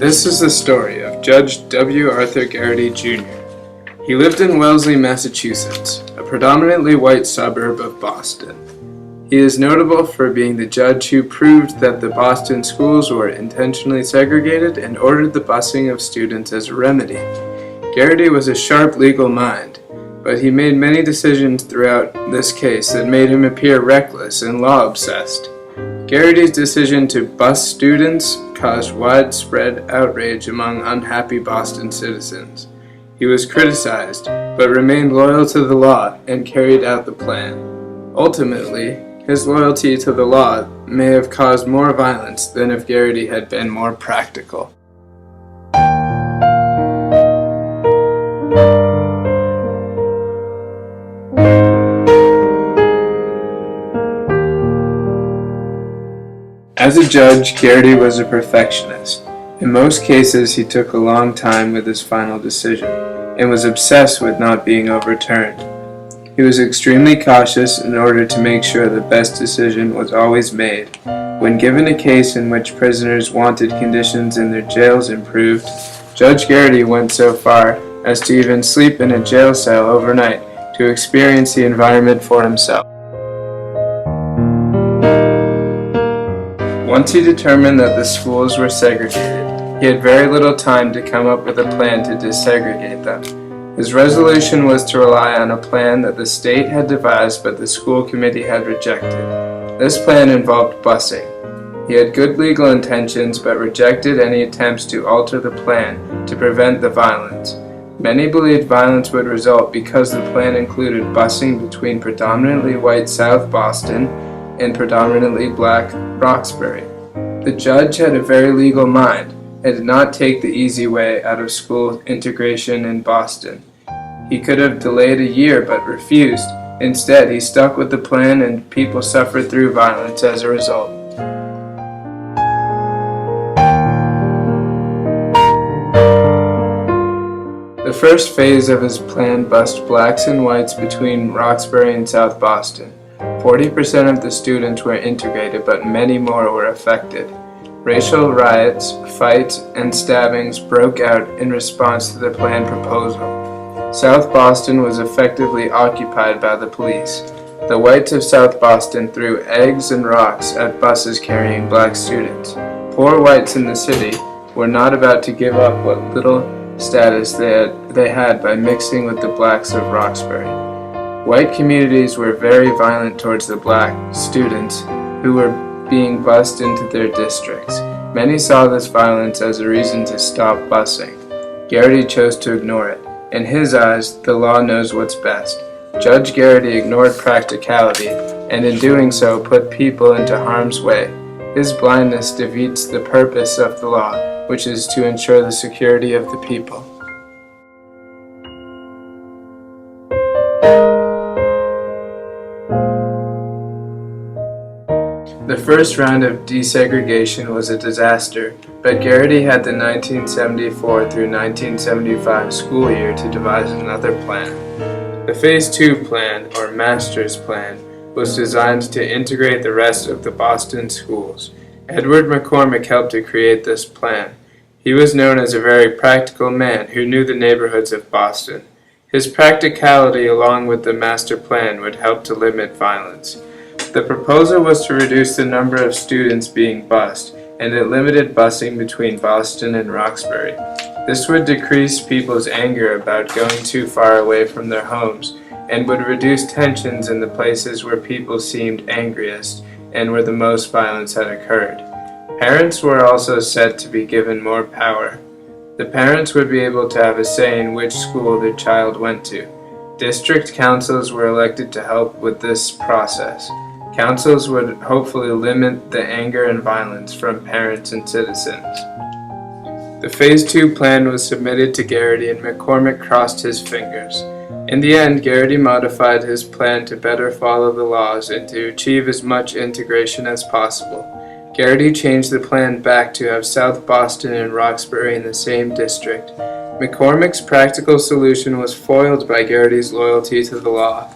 This is the story of Judge W. Arthur Garrity, Jr. He lived in Wellesley, Massachusetts, a predominantly white suburb of Boston. He is notable for being the judge who proved that the Boston schools were intentionally segregated and ordered the busing of students as a remedy. Garrity was a sharp legal mind, but he made many decisions throughout this case that made him appear reckless and law-obsessed. Garrity's decision to bus students caused widespread outrage among unhappy Boston citizens. He was criticized, but remained loyal to the law and carried out the plan. Ultimately, his loyalty to the law may have caused more violence than if Garrity had been more practical. As a judge, Garrity was a perfectionist. In most cases, he took a long time with his final decision, and was obsessed with not being overturned. He was extremely cautious in order to make sure the best decision was always made. When given a case in which prisoners wanted conditions in their jails improved, Judge Garrity went so far as to even sleep in a jail cell overnight to experience the environment for himself. Once he determined that the schools were segregated, he had very little time to come up with a plan to desegregate them. His resolution was to rely on a plan that the state had devised but the school committee had rejected. This plan involved busing. He had good legal intentions but rejected any attempts to alter the plan to prevent the violence. Many believed violence would result because the plan included busing between predominantly white South Boston and predominantly black Roxbury. The judge had a very legal mind and did not take the easy way out of school integration in Boston. He could have delayed a year but refused. Instead, he stuck with the plan and people suffered through violence as a result. The first phase of his plan bussed blacks and whites between Roxbury and South Boston. 40% of the students were integrated, but many more were affected. Racial riots, fights, and stabbings broke out in response to the plan proposal. South Boston was effectively occupied by the police. The whites of South Boston threw eggs and rocks at buses carrying black students. Poor whites in the city were not about to give up what little status they had by mixing with the blacks of Roxbury. White communities were very violent towards the black students who were being bused into their districts. Many saw this violence as a reason to stop busing. Garrity chose to ignore it. In his eyes, the law knows what's best. Judge Garrity ignored practicality, and in doing so put people into harm's way. His blindness defeats the purpose of the law, which is to ensure the security of the people. The first round of desegregation was a disaster, but Garrity had the 1974 through 1975 school year to devise another plan. The Phase 2 plan, or Master's Plan, was designed to integrate the rest of the Boston schools. Edward McCormick helped to create this plan. He was known as a very practical man who knew the neighborhoods of Boston. His practicality along with the master plan would help to limit violence. The proposal was to reduce the number of students being bused, and it limited busing between Boston and Roxbury. This would decrease people's anger about going too far away from their homes, and would reduce tensions in the places where people seemed angriest and where the most violence had occurred. Parents were also set to be given more power. The parents would be able to have a say in which school their child went to. District councils were elected to help with this process. Councils would hopefully limit the anger and violence from parents and citizens. The Phase 2 plan was submitted to Garrity and McCormick crossed his fingers. In the end, Garrity modified his plan to better follow the laws and to achieve as much integration as possible. Garrity changed the plan back to have South Boston and Roxbury in the same district. McCormick's practical solution was foiled by Garrity's loyalty to the law.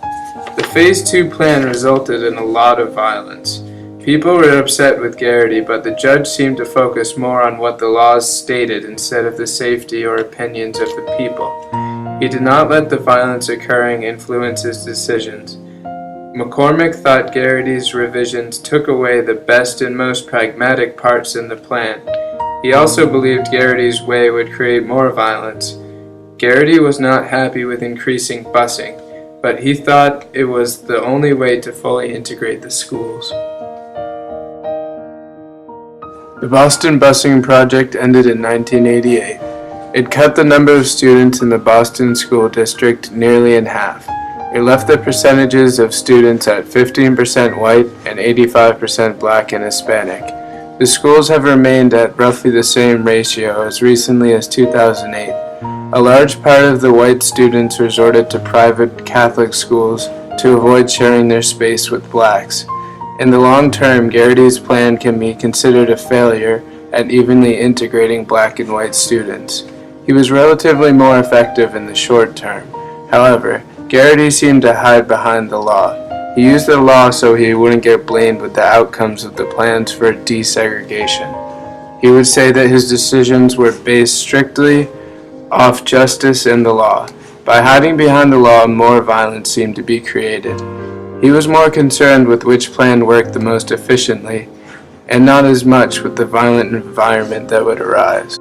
The Phase 2 plan resulted in a lot of violence. People were upset with Garrity, but the judge seemed to focus more on what the laws stated instead of the safety or opinions of the people. He did not let the violence occurring influence his decisions. McCormick thought Garrity's revisions took away the best and most pragmatic parts in the plan. He also believed Garrity's way would create more violence. Garrity was not happy with increasing busing, but he thought it was the only way to fully integrate the schools. The Boston busing project ended in 1988. It cut the number of students in the Boston school district nearly in half. It left the percentages of students at 15% white and 85% black and Hispanic. The schools have remained at roughly the same ratio as recently as 2008. A large part of the white students resorted to private Catholic schools to avoid sharing their space with blacks. In the long term, Garrity's plan can be considered a failure at evenly integrating black and white students. He was relatively more effective in the short term. However, Garrity seemed to hide behind the law. He used the law so he wouldn't get blamed with the outcomes of the plans for desegregation. He would say that his decisions were based strictly off justice and the law. By hiding behind the law, more violence seemed to be created. He was more concerned with which plan worked the most efficiently, and not as much with the violent environment that would arise.